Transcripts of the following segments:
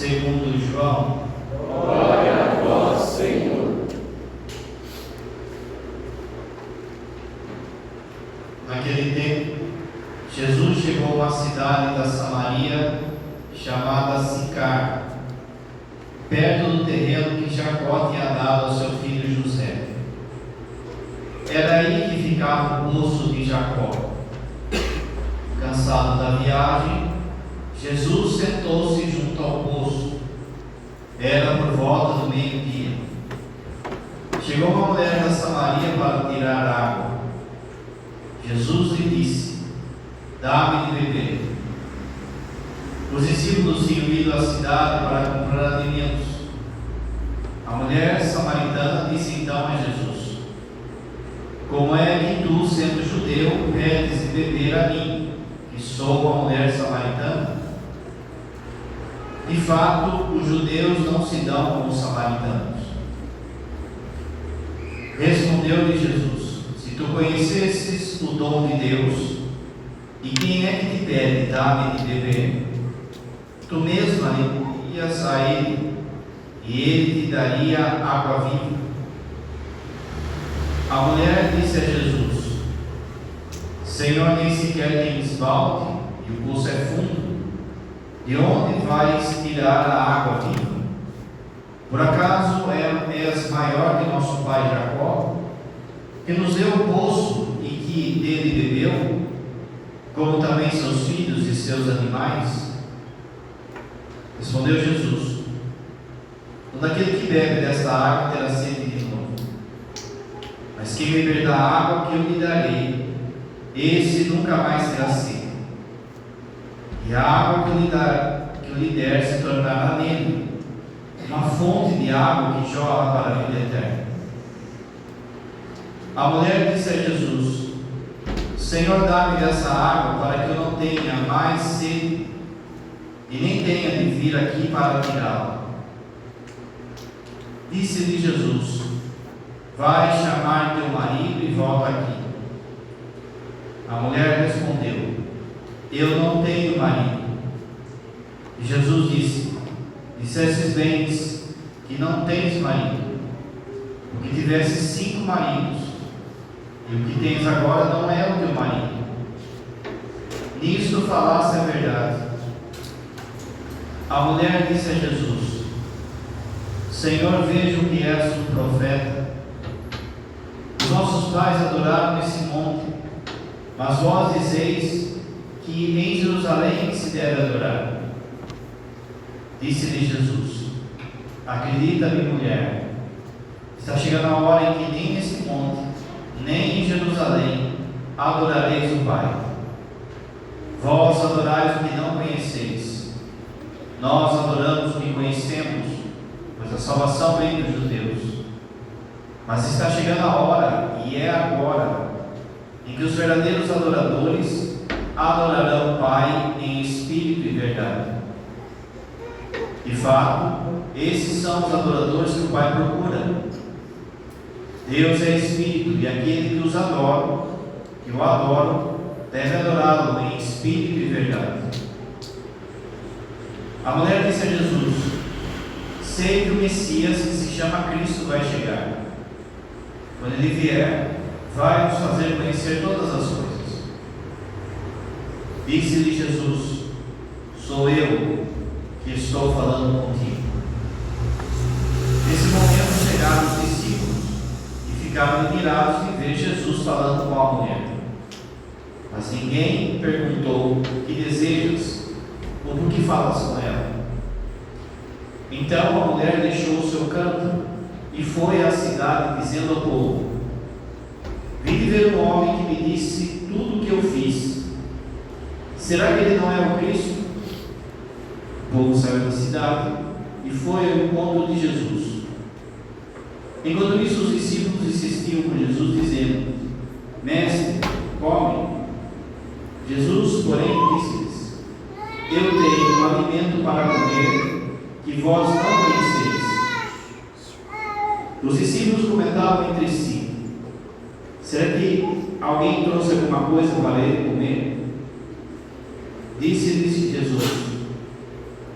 segundo João. Glória a vós, Senhor. Naquele tempo, Jesus chegou a uma cidade da Samaria chamada Sicar, perto do terreno que Jacó tinha dado ao seu filho José. Era aí que ficava o poço de Jacó. Cansado da viagem, Jesus sentou-se junto ao poço. Era por volta do meio-dia. Chegou uma mulher da Samaria para tirar água. Jesus lhe disse: dá-me de beber. Os discípulos tinham ido à cidade para comprar alimentos. A mulher samaritana disse então a Jesus: como é que tu, sendo judeu, pedes de beber a mim, que sou a mulher samaritana? De fato, os judeus não se dão com os samaritanos. Respondeu-lhe Jesus: se tu conhecesses o dom de Deus, e quem é que te pede, dá-me de beber, tu mesma irias a ele, e ele te daria água viva. A mulher disse a Jesus: Senhor, nem sequer tens balde, e o poço é fundo. De onde vais tirar a água viva? Por acaso és maior que nosso pai Jacó, que nos deu o poço e que dele bebeu, como também seus filhos e seus animais? Respondeu Jesus: todo aquele que bebe desta água terá sede de novo. Mas quem beber da água que eu lhe darei, esse nunca mais terá sede. E a água que eu lhe der se tornará nele uma fonte de água que jorra para a vida eterna. A mulher disse a Jesus: Senhor, dá-me dessa água para que eu não tenha mais sede e nem tenha de vir aqui para tirá-la. Disse-lhe Jesus: vai chamar teu marido e volta aqui. A mulher respondeu: eu não tenho marido. E Jesus disse: dissestes bem que não tens marido, porque tivesses 5 maridos, e o que tens agora não é o teu marido. Nisto falaste a verdade. A mulher disse a Jesus: Senhor, vejo que és um profeta. Os nossos pais adoraram nesse monte, mas vós dizeis que em Jerusalém se deve adorar. Disse-lhe Jesus: acredita-me, mulher, está chegando a hora em que nem nesse monte, nem em Jerusalém adorareis o Pai. Vós adorais o que não conheceis, nós adoramos o que conhecemos, pois a salvação vem dos judeus. Mas está chegando a hora, e é agora, em que os verdadeiros adoradores adorarão o Pai em espírito e verdade. De fato, esses são os adoradores que o Pai procura. Deus é espírito, e aquele que os adora, que o adoram, deve adorá-lo em espírito e verdade. A mulher disse a Jesus: sei que o Messias, que se chama Cristo, vai chegar. Quando ele vier, vai nos fazer conhecer todas as coisas. Disse-lhe Jesus: sou eu que estou falando contigo. Nesse momento chegaram os discípulos e ficaram admirados de ver Jesus falando com a mulher. Mas ninguém perguntou: que desejas? Ou por que falas com ela? Então a mulher deixou o seu canto e foi à cidade, dizendo ao povo: vim ver um homem que me disse tudo o que eu fiz. Será que ele não é o Cristo? O povo saiu da cidade e foi ao encontro de Jesus. Enquanto isso, os discípulos insistiam com Jesus, dizendo: mestre, come. Jesus, porém, disse-lhes: eu tenho um alimento para comer que vós não conheceis. Os discípulos comentavam entre si: será que alguém trouxe alguma coisa para ele comer? Disse-lhes Jesus: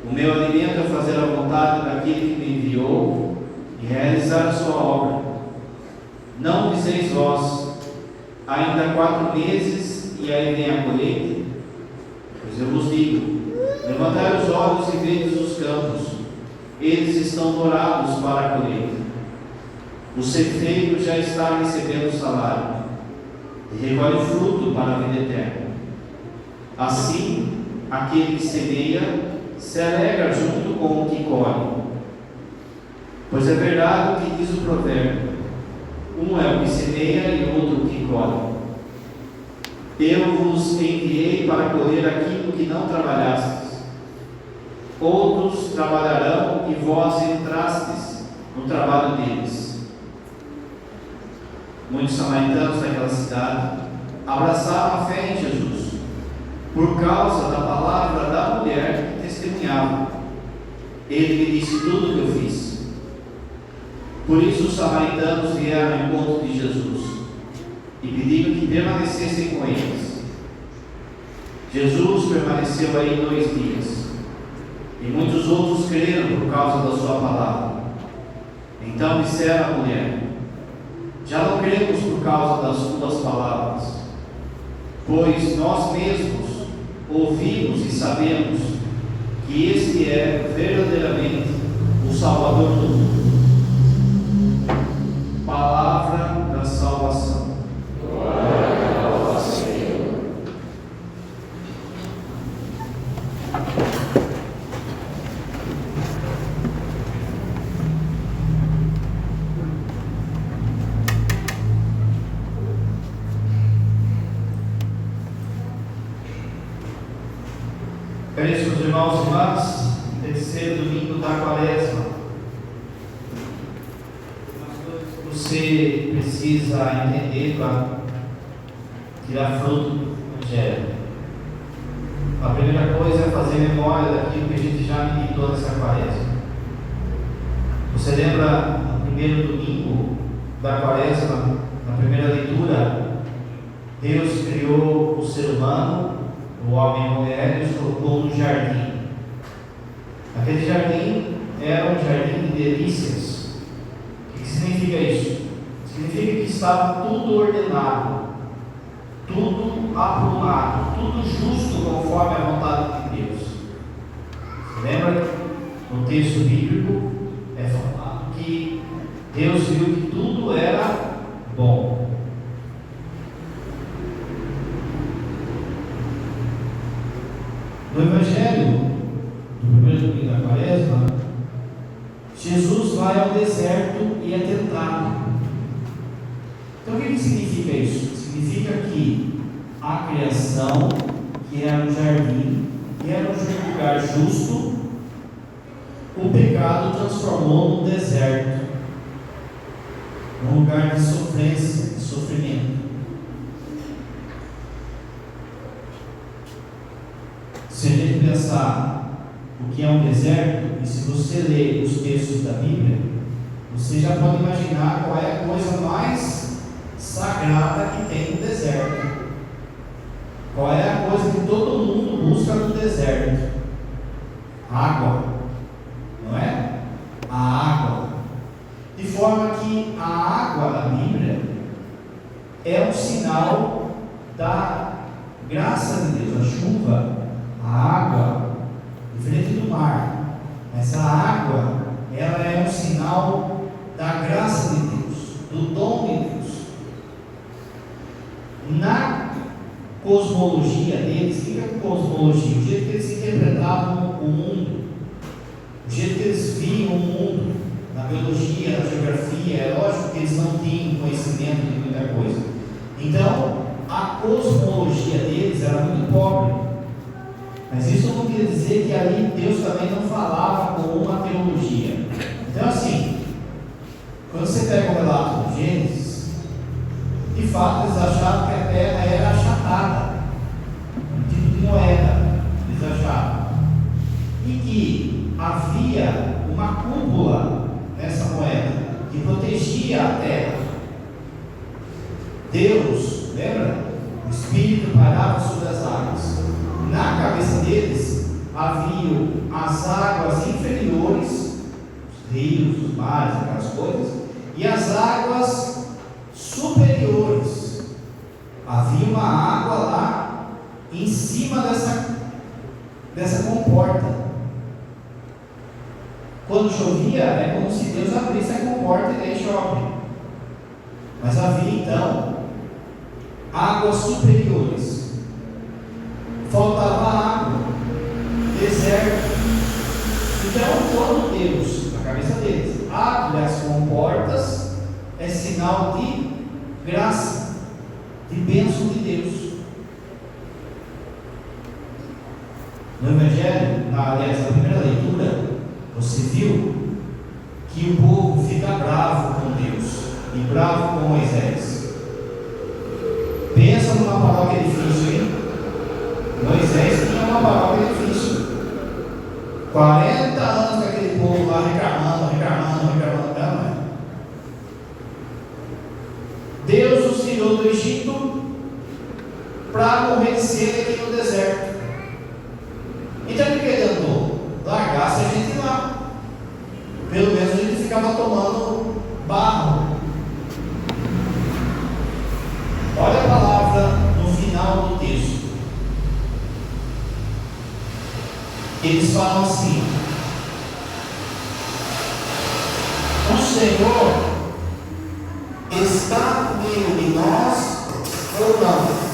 o meu alimento é fazer fazer a vontade daquele que me enviou e realizar a sua obra. Não dizeis vós, ainda 4 meses e aí vem a colheita? Pois eu vos digo, levantai os olhos e vedes os campos, eles estão dourados para a colheita. O ceifeiro já está recebendo o salário, e recolhe fruto para a vida eterna. Assim, aquele que semeia se alegra junto com o que colhe. Pois é verdade o que diz o provérbio: um é o que semeia e outro o que colhe. Eu vos enviei para colher aquilo que não trabalhastes. Outros trabalharão e vós entrastes no trabalho deles. Muitos samaritanos daquela cidade abraçaram a fé em Jesus, por causa da palavra da mulher que testemunhava. Ele me disse tudo o que eu fiz. Por isso os samaritanos vieram ao encontro de Jesus e pediram que permanecessem com eles. Jesus permaneceu aí 2 dias, e muitos outros creram por causa da sua palavra. Então disseram à mulher: já não cremos por causa das tuas palavras, pois nós mesmos ouvimos e sabemos que este é verdadeiramente o Salvador do mundo. Palavra da salvação. Glória a vós, Senhor. Caríssimos irmãos e irmãs, terceiro domingo da Quaresma. Você precisa entender para tirar fruto do Evangelho. A primeira coisa é fazer memória daquilo que a gente já meditou nessa Quaresma. Você lembra no primeiro domingo da Quaresma, na primeira leitura, Deus criou o ser humano, o homem e a mulher, e os colocou no jardim. Aquele jardim era um jardim de delícias. O que significa isso? Significa que estava tudo ordenado, tudo aprumado, tudo justo conforme a vontade de Deus. Você lembra que no texto bíblico é falado que Deus viu que tudo era bom. No Evangelho do primeiro domingo da Quaresma, Jesus vai ao deserto e é tentado. Então o que significa isso? Significa que a criação, que era um jardim, que era um lugar justo, o pecado transformou num deserto, num lugar de sofrência, de sofrimento. Se a gente pensar o que é um deserto, e se você ler os textos da Bíblia, você já pode imaginar qual é a coisa mais sagrada que tem no deserto. Qual é a coisa que todo mundo busca no deserto? Água, não é? A água. De forma que a água da Bíblia é um sinal da graça de Deus. A chuva, a água, diferente do mar, essa água, ela é um sinal da graça de Deus, do dom de Deus. Na cosmologia deles, o que é cosmologia? O jeito que eles interpretavam o mundo, o jeito que eles viam o mundo, na biologia, na geografia. É lógico que eles não tinham conhecimento de muita coisa. Então, a cosmologia deles era muito pobre. Mas isso não quer dizer que ali Deus também não falava com uma teologia. Então, assim, quando você pega o relato do Gênesis, de fato eles achavam que a terra era achatada, um tipo de moeda, eles achavam, e que havia uma cúpula nessa moeda que protegia a terra. Deus, lembra? O Espírito pairava sobre as águas. Na cabeça deles havia as águas inferiores, os rios, os mares, aquelas coisas, e as águas superiores. Havia uma água lá em cima dessa comporta. Quando chovia, é como se Deus abrisse a comporta e daí chove. Mas havia então águas superiores. Faltava água, deserto. Então, quando Deus, na cabeça deles, abre as comportas, é sinal de graça, de bênção de Deus. No Evangelho, aliás, na primeira leitura, você viu que o povo fica bravo com Deus e bravo com Moisés. Pensa numa paróquia difícil, hein? Moisés tinha uma paróquia difícil. 40 anos com aquele povo lá reclamando. Não é? Deus os tirou do Egito para morrer de sede aqui no deserto. Então o que ele andou? Largasse a gente lá. Pelo menos a gente ficava tomando barro. Olha a palavra no final do texto. Eles falam assim: o Senhor está no meio de nós ou não?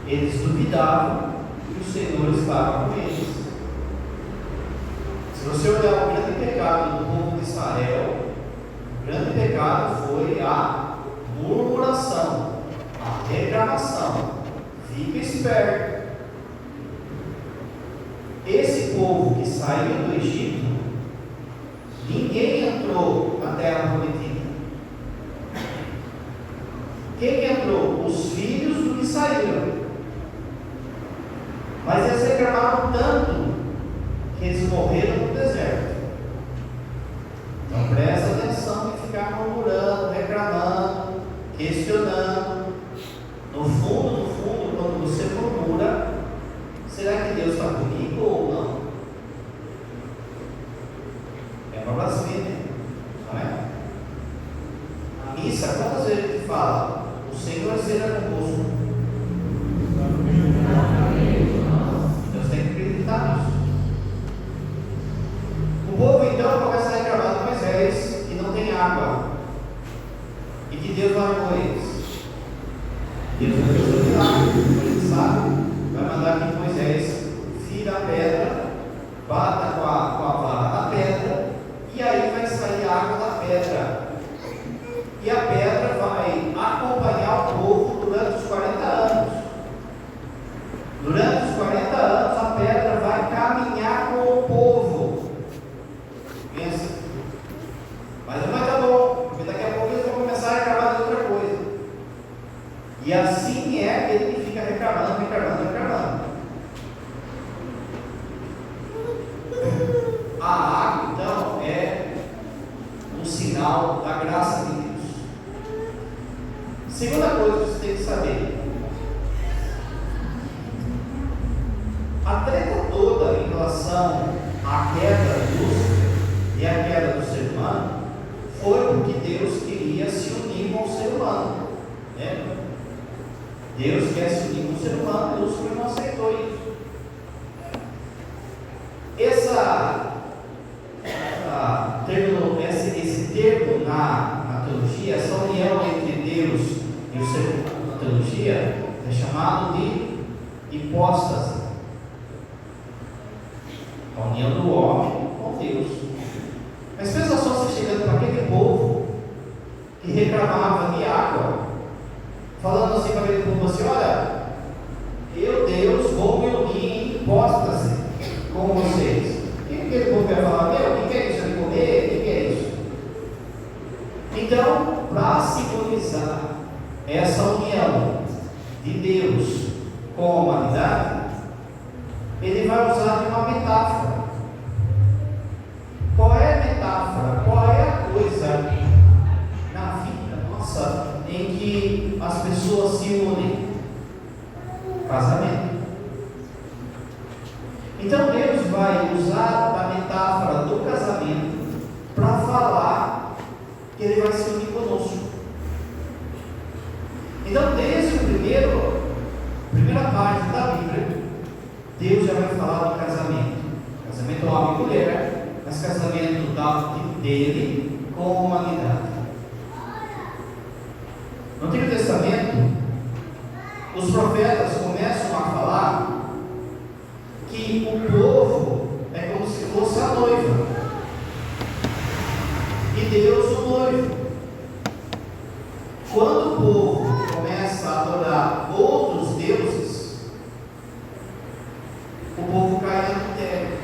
Eles duvidavam que o Senhor estava com eles. Se você olhar o grande pecado do povo de Israel, o grande pecado foi a murmuração, a reclamação. Fica esperto. Esse povo que saiu do Egito, ninguém entrou na terra prometida. Quem entrou? Os filhos do que saíram. Mas eles reclamaram tanto que eles morreram no deserto. Então presta atenção em ficar murmurando, reclamando, questionando. No fundo, quando você murmura, será que Deus está comigo ou não? É uma blasfêmia, não é? A missa, quantas vezes ele fala? O Senhor será convosco. Deus tem que acreditar nisso. O povo então começa a reclamar de Moisés que não tem água e que Deus largou eles. Deus não fez um milagre, ele sabe, vai mandar que Moisés vira a pedra, bata com a vara na pedra, e aí vai sair água da pedra. E a pedra vai acompanhar o povo durante os 40 anos. Durante os 40 anos, a pedra vai caminhar com o povo. Pensa. Mas não vai estar bom, porque daqui a pouco eles vão começar a reclamar de outra coisa. E assim é aquele que fica reclamando. A água, então, é um sinal da graça de Deus. Segunda coisa que você tem que saber: a treta toda em relação à queda de Lúcifer e à queda do ser humano foi porque Deus queria se unir com o ser humano. Lembra? Deus quer se unir com o ser humano e Lúcifer não aceitou isso. Esse termo na teologia, essa união entre Deus e o ser humano na teologia, é chamado de hipóstase. A união do homem com Deus. Mas pensa só, você chegando para aquele povo que reclamava de água, falando assim para aquele povo assim: olha, eu, Deus, vou me unir em hipóstase com vocês. O que aquele povo Então, para simbolizar essa união de Deus com a humanidade, ele vai usar uma metáfora. Qual é a metáfora? Qual é a coisa na vida nossa em que as pessoas se unem? Casamento. Então Deus vai usar a metáfora do casamento para falar que Ele vai se unir conosco. Então, desde a primeira página da Bíblia, Deus já vai falar do casamento. Casamento homem e mulher, mas casamento dele com a humanidade. No Antigo Testamento, os profetas começam a falar que o povo é como se fosse a noiva e Deus o noivo. Quando o povo começa a adorar outros deuses, o povo cai em adultério.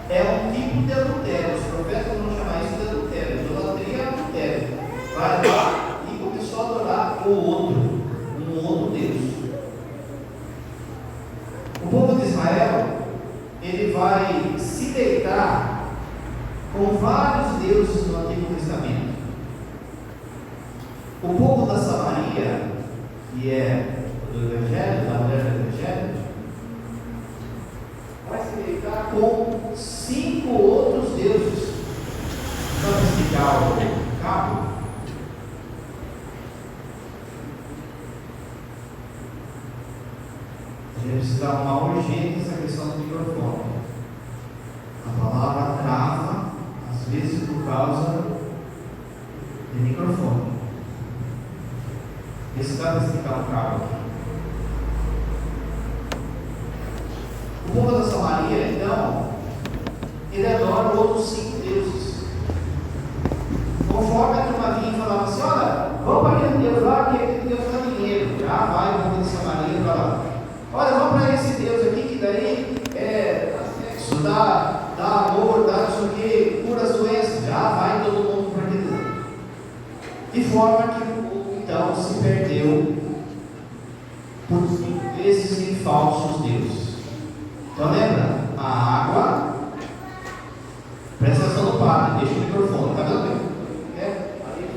É um tipo de adultério. Os profetas vão chamar isso de adultério. Idolatria é adultério. Vai lá e começou a adorar um outro Deus. O povo de Israel, ele vai se deitar com vários deuses no Antigo Testamento. O povo da Samaria, que é do Evangelho, da mulher do Evangelho, vai se deitar com 5 outros deuses. Vamos explicar o cabo? A gente precisa arrumar urgente essa questão do microfone. A palavra trava, às vezes por causa do microfone. Esse dá para explicar o cabo aqui. O povo da Samaria, então, ele adora outros 5 deuses. Conforme a turma vinha e falava assim: olha, vamos para aquele Deus lá, que aquele Deus dá dinheiro. Já vai o povo de Samaria para lá. Olha, vamos para esse Deus aqui, que daí sexo, dá amor, dá não sei o que, cura as doenças. Já vai todo mundo para aquele Deus. De forma que o povo então se perdeu por esses falsos deuses. Então lembra? A água, presta atenção no padre, deixa o microfone, tá vendo?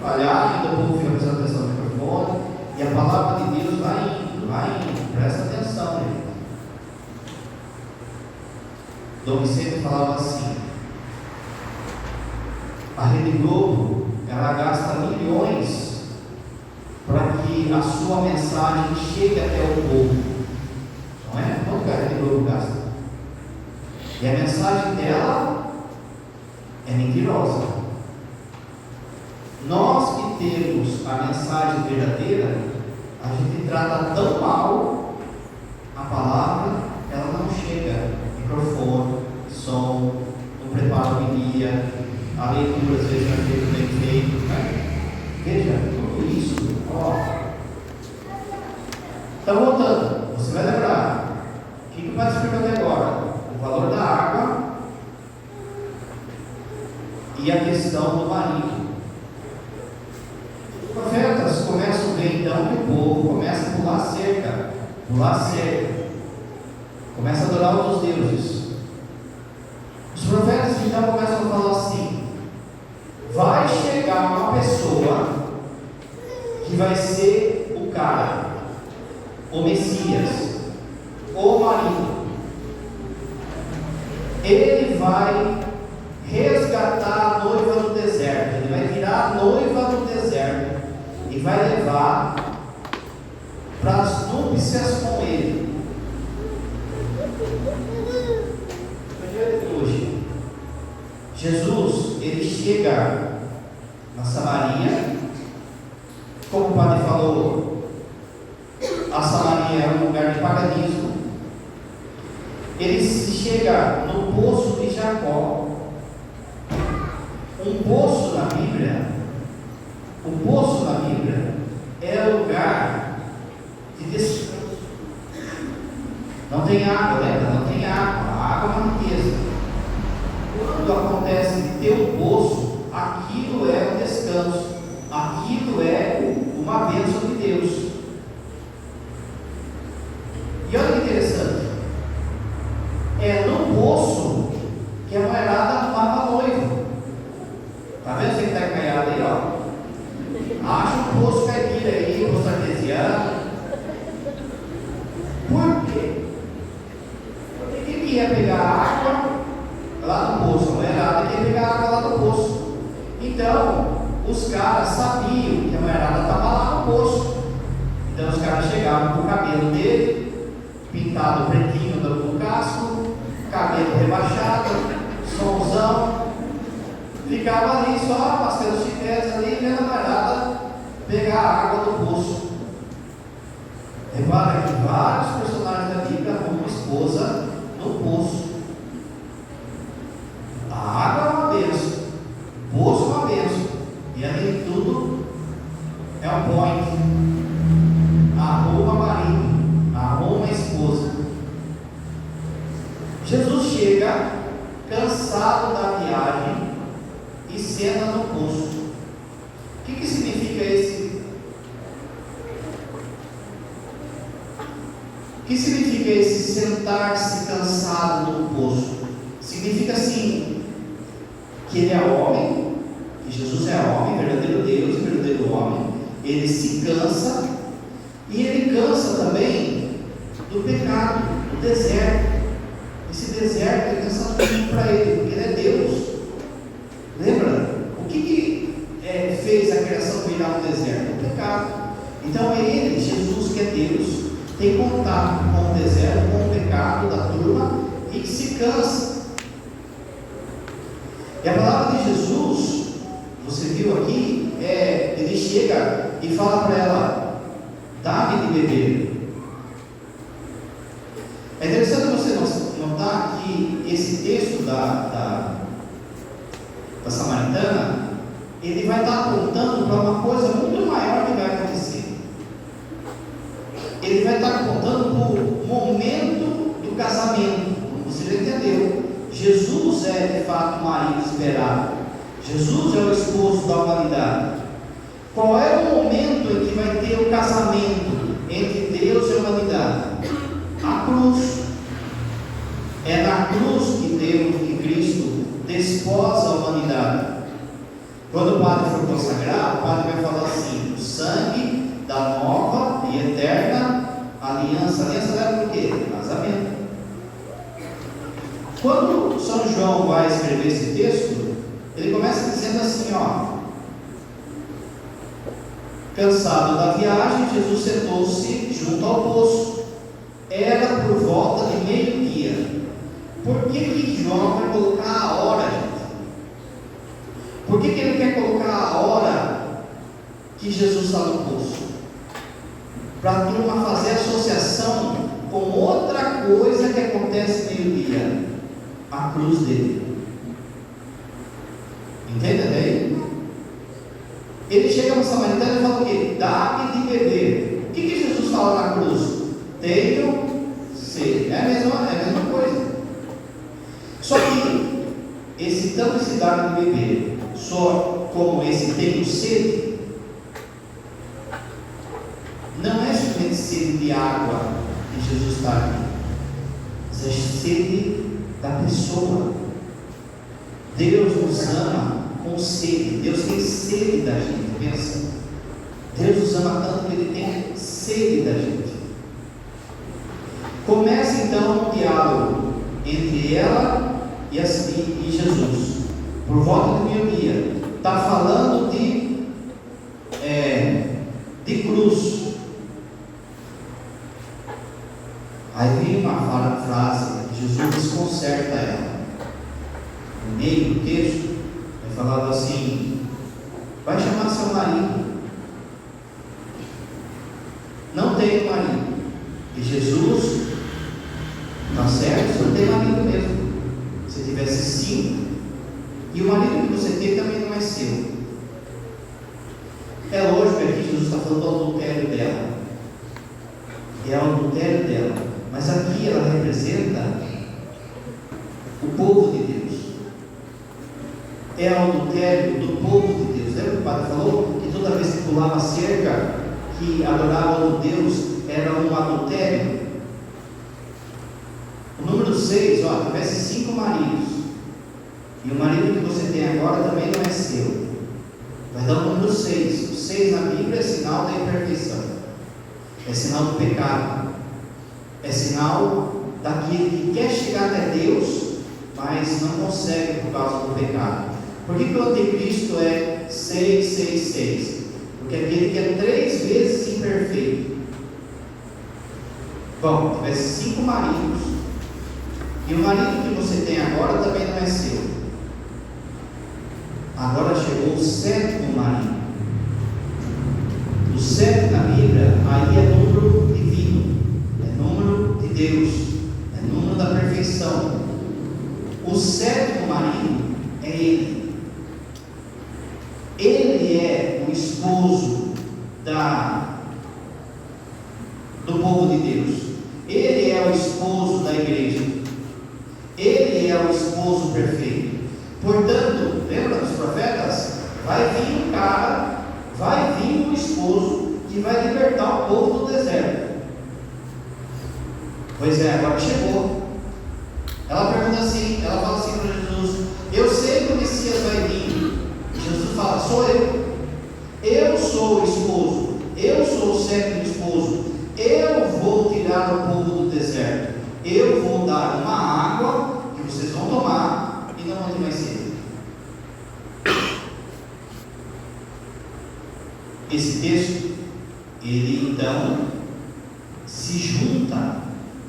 Falhar, ainda o povo fica prestando atenção no microfone, e a palavra de Deus vai indo, presta atenção, gente. Dom Vicente falava assim: a Rede Globo, ela gasta milhões para que a sua mensagem chegue até o povo, não é? Quanto que a Rede Globo gasta? E a mensagem dela é mentirosa. Nós que temos a mensagem verdadeira, a gente trata tão mal a palavra, ela não chega. Microfone, som, não prepara a homilia, a leitura às vezes não é feita bem feito, né? Veja, tudo isso, ó. Então voltando, você vai lembrar, o que o Pai explicou até agora? O valor da água e a questão do marido. Os profetas começam a ver então que o povo começa a pular cerca, começa a adorar outros deuses. Os profetas então começam a falar assim: vai chegar uma pessoa que vai ser o cara, o Messias, o marido. Ele vai resgatar a noiva do deserto. Ele vai tirar a noiva do deserto e vai levar para as núpcias com ele. No dia de hoje, Jesus, ele chega na Samaria, como o padre falou, a Samaria era um lugar de paganismo. Ele chega no poço de Jacó. Um poço na Bíblia, o poço na Bíblia é lugar de descanso. Não tem água, lembra? Não tem água. A água é uma riqueza. Quando acontece de ter um poço, aquilo Está vendo você que está encaiado aí, ó? Acha um poço caipira aí, poço artesiano. Por quê? Porque quem que ia pegar água lá no poço? A mulherada queria pegar água lá no poço. Então, os caras sabiam que a mulherada estava lá no poço. Então, os caras chegavam com o cabelo dele, pintado pretinho do casco, cabelo rebaixado, somzão. Ficava ali só, passeando os chineses ali, vendo a mulherada pegar a água do poço. Repara que vários personagens da Bíblia arrumam esposa no poço. A água é uma bênção, o poço é uma bênção, e além de tudo é um point. Arruma marido, arruma esposa. Jesus chega cansado da viagem e senta no poço. O que significa esse? O que significa esse sentar-se cansado no poço? Significa assim, que ele é homem, que Jesus é homem, verdadeiro Deus e verdadeiro homem. Ele se cansa, e ele cansa também do pecado, do deserto. Esse deserto é cansativo para ele, porque ele é Deus. Lembra? O que fez a criação virar um deserto? O pecado. Então é ele, Jesus, que é Deus, tem contato com o deserto, com o pecado da turma, e que se cansa. E a palavra de Jesus, você viu aqui, ele chega e fala para ela: dá-me de beber. É interessante você notar que esse texto da samaritana, ele vai estar apontando para uma coisa muito maior que vai acontecer. Ele vai estar apontando para o momento do casamento. Como você já entendeu, Jesus é de fato o marido esperado. Jesus é o esposo da humanidade. Qual é o momento em que vai ter o casamento entre Deus e a humanidade? A cruz. É na cruz que Deus, que Cristo desposa a humanidade. Quando o padre for consagrar, o padre vai falar assim: o sangue da nova e eterna aliança. Aliança leva por quê? Casamento. Quando São João vai escrever esse texto, ele começa dizendo assim, cansado da viagem, Jesus sentou-se junto ao poço. Era por volta de meio-dia. Por que João vai colocar a hora, gente? Por que ele quer colocar a hora que Jesus está no poço? Para a turma fazer associação com outra coisa que acontece meio-dia: a cruz dele. Entende daí? Ele chega no samaritano e fala o quê? Dá-me de beber. O que Jesus fala na cruz? Tenho sede. É a mesma coisa. Só que esse tanto se dar de beber, só como esse tenho sede, não é simplesmente sede de água que Jesus está aqui, mas é sede da pessoa. Deus nos ama com sede. Deus tem sede da gente. Pensa, Deus nos ama tanto que Ele tem sede da gente. Começa então um diálogo entre ela e Jesus, por volta do meio-dia. Está falando de cruz. Aí vem uma frase, Jesus desconcerta ela. No meio do texto, é falado assim: vai chamar seu marido. Não tenho marido. E Jesus, está certo, você não tem marido mesmo. Se tivesse 5, e o marido que você tem também não é seu. É lógico que aqui Jesus está falando do adultério dela. É o adultério dela. Mas aqui ela representa o povo de Deus. É o adultério do povo de Deus. Lembra que o padre falou que toda vez que pulava a cerca, que adorava outro Deus, era um adultério? O número 6, tivesse 5 maridos. E o marido que você tem agora também não é seu. Vai dar o número 6. O 6 na Bíblia é sinal da imperfeição, é sinal do pecado, é sinal daquele que quer chegar até Deus, mas não consegue por causa do pecado. Por que o anticristo é 666? Porque é aquele que é 3 vezes imperfeito. Bom, tivesse 5 maridos, e o marido que você tem agora também não é seu. Agora chegou o 7º marido. O 7 na Bíblia, aí é número divino, é número de Deus, é número da perfeição. O 7º marido é ele. Ele é o esposo do povo de Deus. Ele é o esposo da igreja. Ele é o esposo perfeito. Portanto, lembra dos profetas? Vai vir um cara, vai vir um esposo que vai libertar o povo do deserto. Pois é, agora chegou. Ela pergunta assim, ela fala assim para Jesus: eu sei que o Messias vai vir. Jesus fala: sou eu. Eu sou o esposo. Eu sou o 7º esposo. Eu vou tirar o povo do deserto. Eu vou dar uma água que vocês vão tomar e não vão ter mais sede. Esse texto, ele então se junta,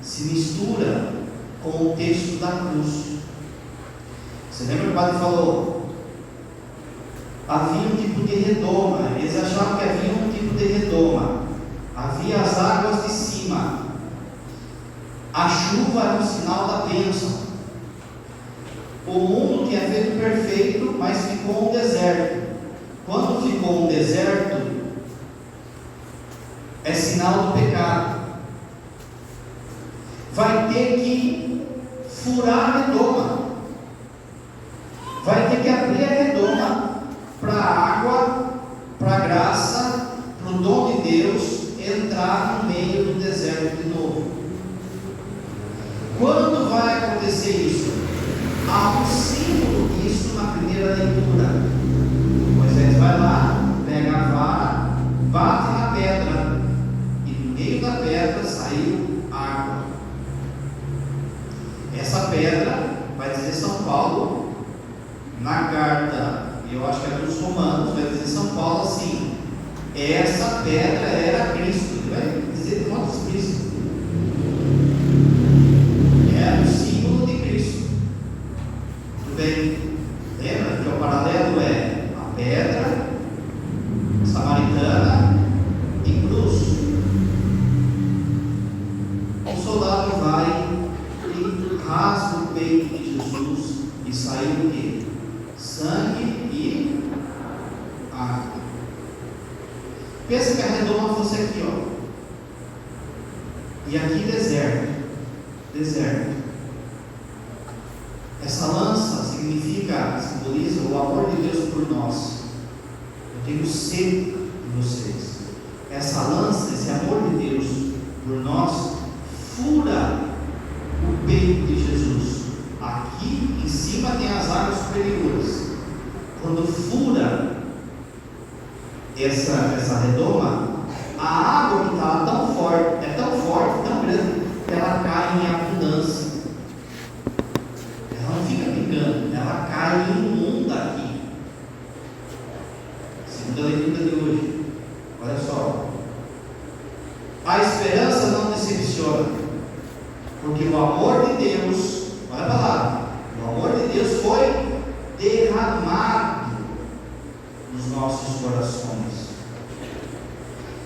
se mistura com o texto da cruz. Você lembra que o padre falou? Havia um tipo de redoma. Eles achavam que havia um tipo de redoma. Havia as águas de cima. A chuva era um sinal da bênção. O mundo tinha feito perfeito, mas ficou um deserto. Quando ficou um deserto, é sinal do pecado. Vai ter que furar a redoma. Vai ter que abrir a redoma para a água, para a graça, para o dom de Deus entrar no meio do deserto de novo. Quando vai acontecer isso? Há um símbolo disso na primeira leitura. Moisés vai lá, pega a vara, bate na pedra, e no meio da pedra saiu água. Essa pedra, vai dizer São Paulo, na carta, eu acho que é dos Romanos, vai dizer São Paulo assim: essa pedra era Cristo. Ele vai dizer de modo explícito. Era o símbolo de Cristo. Tudo bem? Lembra que o paralelo é a pedra, samaritana e cruz. O soldado vai e rasga o peito de Jesus e saiu o quê? Sangue e água. Pensa que a redoma fosse aqui, ó. E aqui deserto. Deserto. Essa lança simboliza o amor de Deus por nós. Eu tenho sede de vocês. Essa lança, esse amor de Deus por nós, fura o peito de Jesus. Aqui em cima tem as águas superiores. Quando fura essa redoma, a água que estava tão forte, é tão forte, tão grande, que ela cai em abundância. Ela não fica pingando, ela cai e inunda aqui. Segunda leitura de hoje. Olha só. A esperança não decepciona, porque o amor de Deus, olha a palavra, o amor de Deus foi derramado nos nossos corações.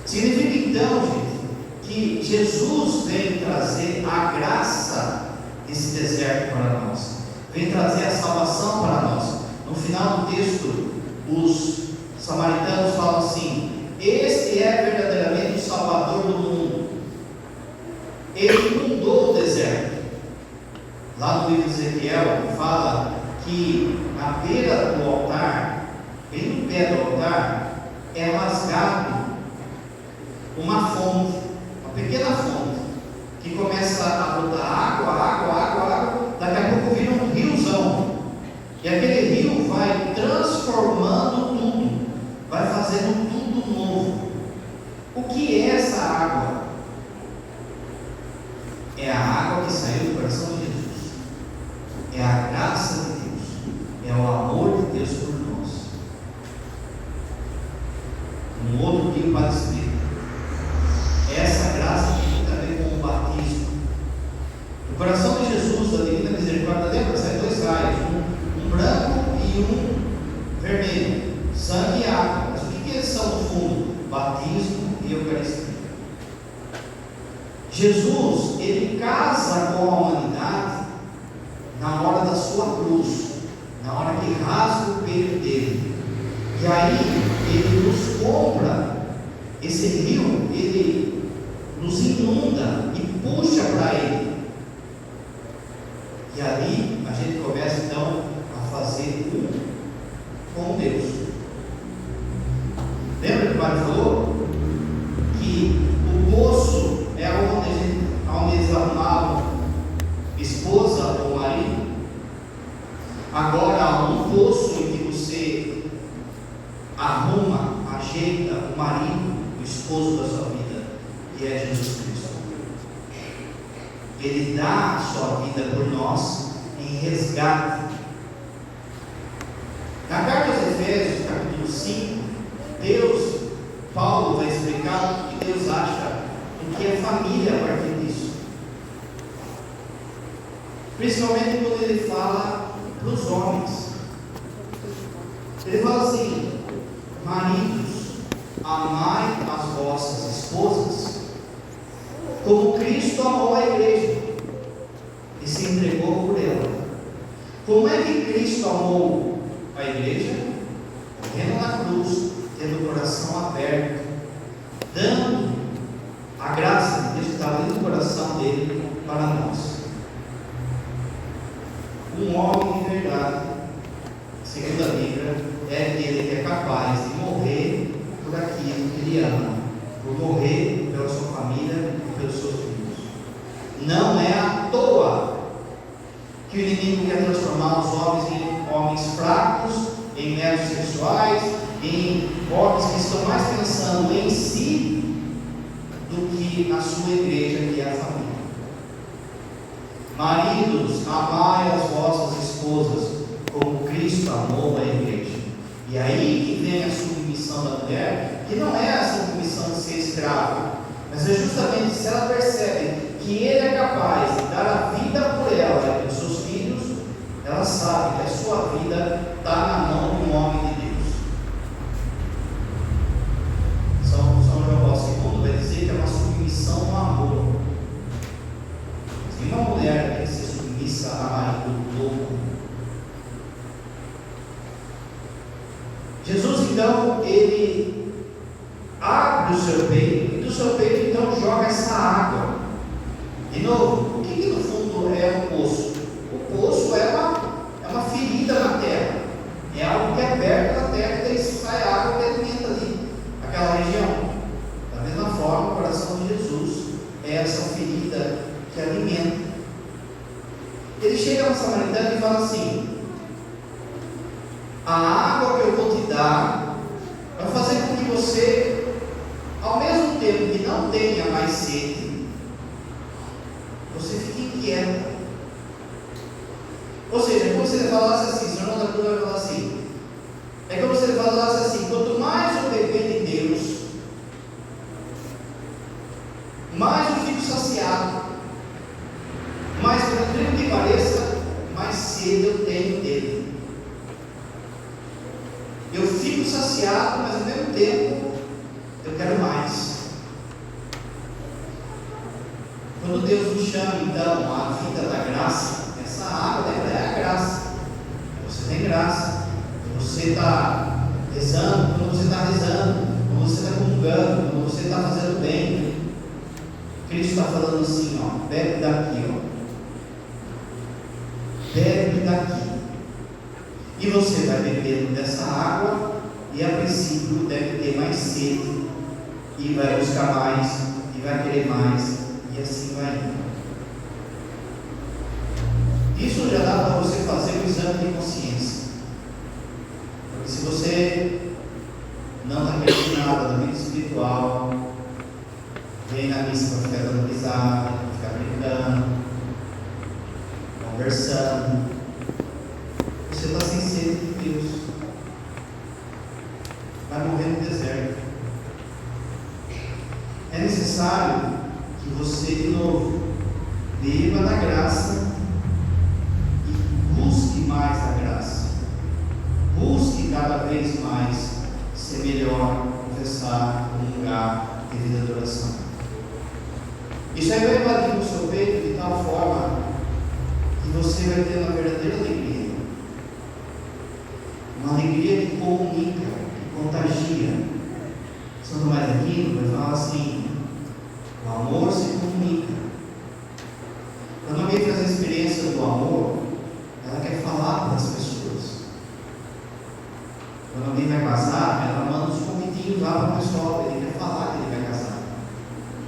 Significa então, gente, que Jesus vem trazer a graça desse deserto para nós, vem trazer a salvação para nós. No final do texto, os samaritanos falam assim: este é verdadeiramente o Salvador do mundo. Ele inundou o deserto. Lá no livro de Ezequiel fala que à beira do altar, bem no pé do altar, é rasgado uma fonte, uma pequena fonte, que começa a botar água, daqui a pouco vira um riozão. E aquele rio vai transformando tudo, vai fazendo tudo novo. O que é essa água? É a água que saiu do coração de Jesus. É a graça de Deus. É o amor de Deus por nós. Um outro rio para explicar. Essa graça tem muito a ver com o batismo. O coração de Jesus, da divina misericórdia, lembra? Sai dois raios, um branco e um vermelho, sangue e água. Mas o que eles são no fundo? Batismo e Eucaristia. Jesus, ele casa com a humanidade na hora da sua cruz, na hora que rasga o peito dele. E aí ele nos compra, esse rio, ele nos inunda e puxa para ele. E ali a gente começa então a fazer com Deus. Lembra que o Mário falou? Que o poço é onde eles arrumavam esposa ou marido. Agora há um poço em que você arruma, ajeita o marido, o esposo da sua vida, que é Jesus Cristo. Ele dá a sua vida por nós em resgate. Na carta aos Efésios, capítulo 5, Paulo vai explicar o que Deus acha do que é família a partir disso. Principalmente quando ele fala para os homens. Ele fala assim: maridos, amai as vossas esposas, como Cristo amou a igreja e se entregou por ela. Como é que Cristo amou a igreja? Morrendo na cruz, tendo o coração aberto, dando a graça de Deus que estava dentro do coração dele para nós. Um homem de verdade, segundo a Bíblia, é aquele que é capaz de morrer por aquilo que ele ama, por morrer pela sua família e pelos seus filhos. Não é à toa que o inimigo quer transformar os homens em homens fracos, em meros sexuais, em homens que estão mais pensando em si do que na sua igreja, que é a família. Maridos, amai as vossas esposas como Cristo amou a igreja. E aí que vem a submissão da mulher, que não é a submissão de ser escravo, mas é justamente se ela percebe que ele é capaz de dar a vida por ela e pelos seus filhos, ela sabe que a sua vida está na mão de um homem de Deus. São João Bosco vai dizer que é uma submissão no amor. Se uma mulher tem que ser submissa a marido louco. Jesus então, ele abre o seu peito, e do seu peito então joga essa água. De novo, o que no fundo é um poço? O poço é uma ferida na terra, é algo que é aberto na terra, e daí sai água que alimenta ali aquela região. Da mesma forma, o coração de Jesus é essa ferida que alimenta. Ele chega no samaritano e fala assim: a água que eu vou te dar vai fazer com que você, ao mesmo tempo que não tenha mais sede, você fique inquieta. Ou seja, como se ele falasse assim, o Senhor da Cruz vai falar assim, é como se ele falasse assim: quanto mais eu beber de Deus, mais eu fico saciado, mais tranquilo que pareça, mais sede eu tenho dele. Eu fico saciado, mas ao mesmo tempo eu quero mais. Quando Deus nos chama então à vida da graça, essa água é a graça. Você tem graça. Você está rezando, quando você está rezando, quando você está comungando, quando você está fazendo bem, Cristo está falando assim: ó, bebe daqui, ó. Bebe daqui. E você vai bebendo dessa água, e a princípio deve ter mais sede, e vai buscar mais, e vai querer mais, e assim vai indo. Isso já dá para você fazer um exame de consciência. Porque se você não está querendo nada da vida espiritual, vem na missa para ficar dando risada, para ficar brincando, conversando, você está sem sede de Deus, vai morrer no deserto. É necessário que você, de novo, beba da graça e busque mais a graça. Busque cada vez mais ser melhor, confessar, comungar, ter vida de oração. Isso aí vai invadir o seu peito de tal forma que você vai ter uma verdadeira alegria. Uma alegria que comunica, que contagia. São Tomás de Aquino vai falar assim: o amor se comunica. Quando alguém faz a experiência do amor, ela quer falar para as pessoas. Quando alguém vai casar, ela manda os convitinhos lá para o pessoal, ele quer falar que ele vai casar.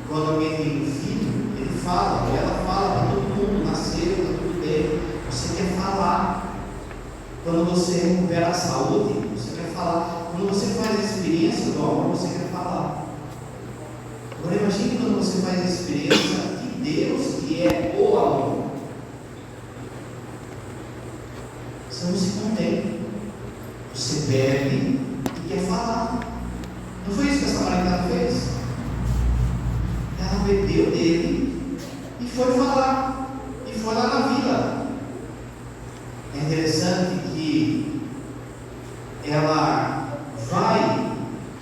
Quando alguém tem um filho, ele fala, ou ela fala para todo mundo: nasceu, está tudo bem. Você quer falar. Quando você recupera a saúde, você quer falar. Quando você faz a experiência do amor, você quer falar. Agora imagine quando você faz a experiência de Deus, que é o amor. Você não se contém. Você bebe e quer falar. Não foi isso que a samaritana fez? Ela bebeu dele e foi falar. E foi lá na vila. É interessante que ela vai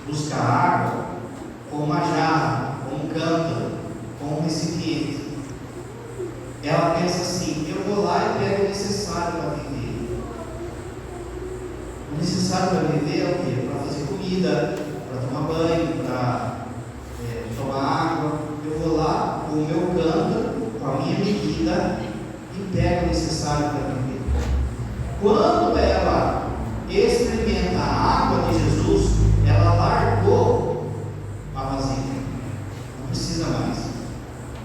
buscar água com uma jarra, com um cântaro, com um recipiente. Ela pensa assim: eu vou lá e pego o necessário para viver. O necessário para viver é o quê? Para fazer comida, para tomar banho, para tomar água. Eu vou lá com o meu cântaro, com a minha medida, e pego o necessário para viver. Quando ela experimenta a água de Jesus, ela largou a vasilha. Não precisa mais,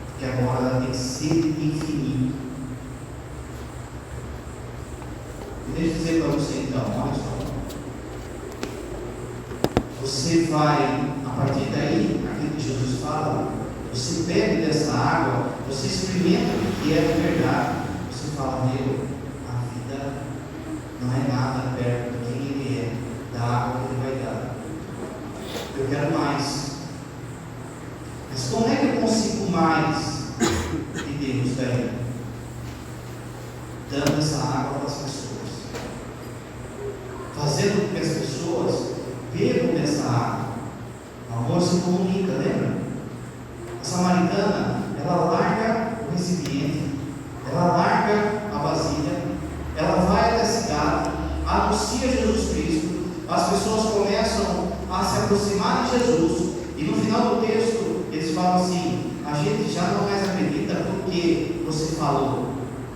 porque agora ela tem que ser infinito. E deixa eu dizer para você então, olha só. Você vai, a partir daí, aquilo que Jesus fala, você bebe dessa água, você experimenta o que é de verdade. Você fala: meu, a vida não é nada perto de quem Ele é, da água que Ele vai dar. Eu quero mais. Mas como é que eu consigo mais de Deus daí? Dando essa água para as pessoas, fazendo com que as pessoas bebam dessa água. O amor se comunica, lembra? A samaritana, ela larga o recipiente, ela larga a vasilha, ela vai até a cidade, anuncia Jesus Cristo, as pessoas começam a se aproximar de Jesus, e no final do texto eles falam assim: a gente já não mais acredita porque você falou,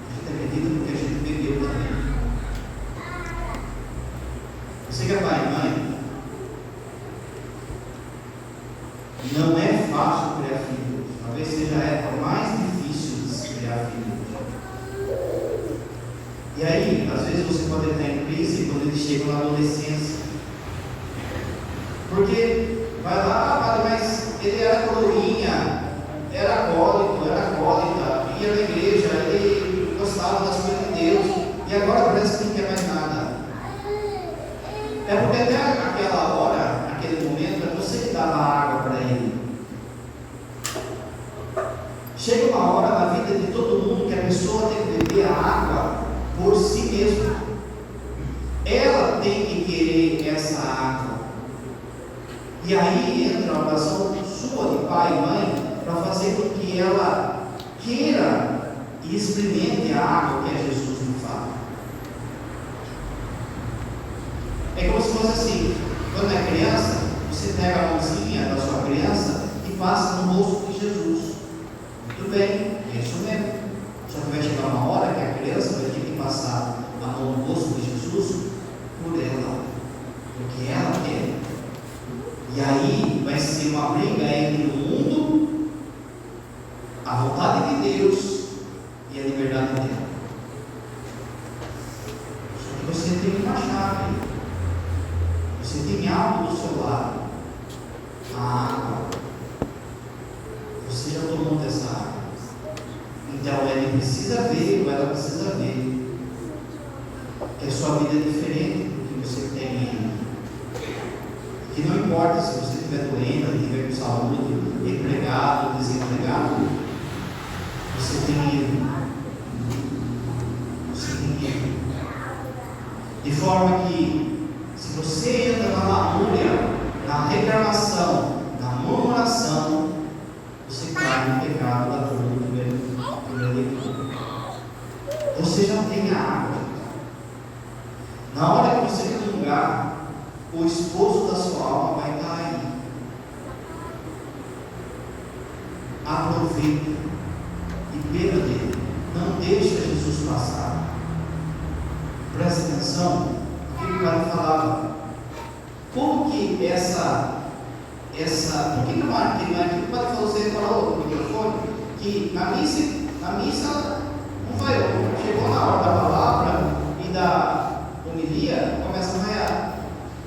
a gente acredita porque a gente bebeu também. Você que é pai e mãe, não é fácil criar filhos, talvez seja a época mais difícil de se criar filhos. E aí, às vezes você pode estar em crise quando eles chegam na adolescência. Porque vai lá: padre, mas ele era colorinha, era acólito, era acólita, ia na igreja, ele gostava das coisas de Deus, e agora parece que não quer mais nada. É porque até aquela hora, naquele momento, é você que dava água para ele. Chega uma hora na vida de todo mundo que a pessoa tem que beber a água por si mesma. Ela tem que querer essa água. E aí entra a oração sua de pai e mãe para fazer com que ela queira e experimente a água que é Jesus no fala. É como se fosse assim: quando é criança, você pega a mãozinha da sua criança e passa no rosto de Jesus. Muito bem, é isso mesmo. Só que vai chegar uma hora que a criança vai ter que passar a mão no rosto de Jesus por ela, porque ela quer. E aí vai ser uma briga entre o mundo, a vontade de Deus e a liberdade dela. derramado do seu lado a água. Você já tomou dessa água. Então ele precisa ver, ou ela precisa ver, que a sua vida é diferente do que você tem aí. Que não importa se você estiver doente, estiver com saúde, empregado, desempregado, você tem Ele. Você tem Ele. De forma que, se você entra na lamúria, na reclamação, na murmuração, você cai no pecado da dor do primeiro leitura. Você já tem a água. Na hora que você comungar, o esposo da sua alma vai estar aí. Aproveita e beba dele. Não deixe Jesus passar. Preste atenção no que o Padre falava. Como que por que o Padre falou, você falou no microfone, que na missa não vai, chegou na hora da palavra e da homilia, começa a vaiar.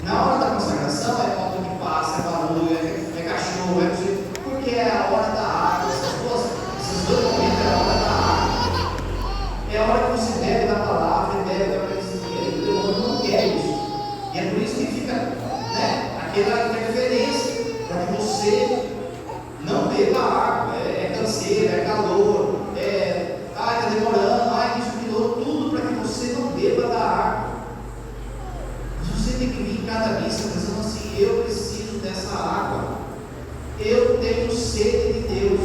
Na hora da consagração é moto que passa, é barulho, é cachorro, porque é a hora da água. Esses dois momentos é a hora da água. É a hora que você bebe da palavra, bebe da Eucaristia. E o demônio não quer isso. E é por isso que fica, aquela interferência, para que você não beba água. É canseira, é calor, está demorando, isso, aquilo, tudo para que você não beba da água. Você tem que vir em cada missa pensando assim: eu preciso dessa água, eu tenho sede de Deus,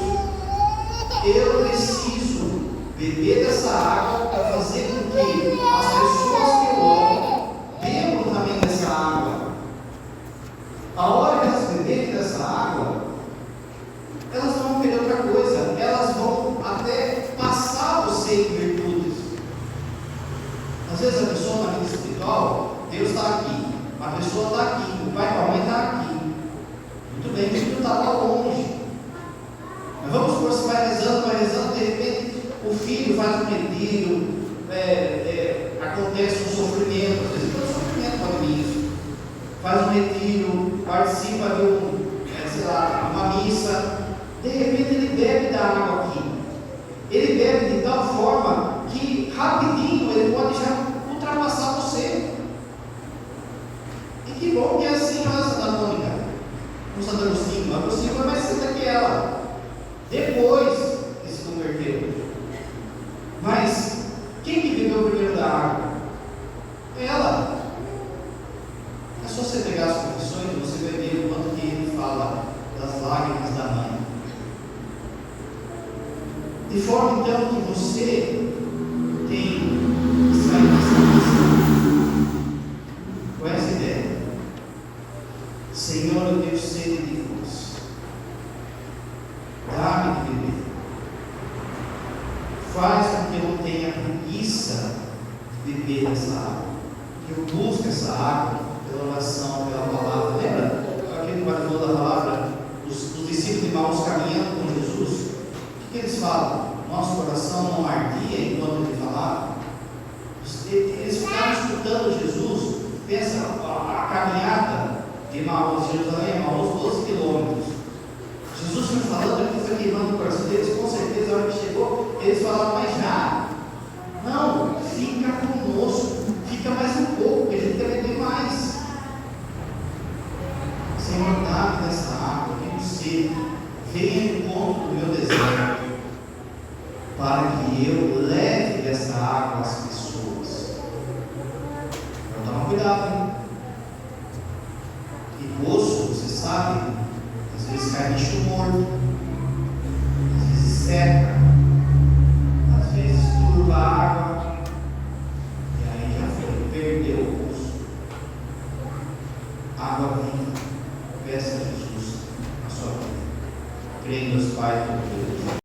eu preciso beber dessa água para fazer com que as pessoas que eu amo bebam também dessa água. A hora que elas beberem dessa água, elas não vão querer outra coisa, elas vão até passar você em virtudes. Às vezes a pessoa na vida espiritual, Deus está aqui, a pessoa está aqui, o pai e a mãe está aqui. Muito bem, o filho está lá longe. Mas vamos supor, você vai rezando, de repente o filho faz um retiro, acontece um sofrimento, às vezes todo sofrimento pode vir isso. Faz um retiro, participa de uma missa, de repente ele bebe da água aqui. Ele bebe de tal forma que rapidinho ele pode já ultrapassar você. E que bom que é assim a Santa Mônica, no Santo Agostinho. Agostinho foi mais cedo que ela, depois que se converteu. Mas quem que bebeu primeiro da água? Ela. É só você pegar as confissões e você vai ver o quanto que ele fala das lágrimas da mãe. De forma então que você tem que sair dessa missão com essa ideia: Senhor, eu tenho sede de vós, dá-me de beber. Faz com que eu não tenha preguiça de beber dessa água, que eu busque essa água pela oração, pela palavra. Lembra aquele que falou da palavra? Os discípulos de Maús caminhando com Jesus, o que eles falam? Nosso coração não ardia enquanto ele falava. Eles ficaram escutando Jesus. Pensa, a caminhada de Maús, Jerusalém, Maús, 12 quilômetros. Jesus foi falando, ele foi queimando o coração deles. Com certeza, a hora que chegou, eles falaram: mas já? Não, fica conosco, fica mais um pouco, que a gente quer beber mais. Senhor, dá-me dessa água, eu tenho sede, venha no ponto do meu deserto, para que eu leve dessa água às pessoas. Então toma cuidado, hein? E poço, você sabe, às vezes cai bicho morto, às vezes seca, às vezes turva a água, e aí já foi, perdeu o poço. Água viva, peça a Jesus a sua vida. Creio nos Pai, todo Deus.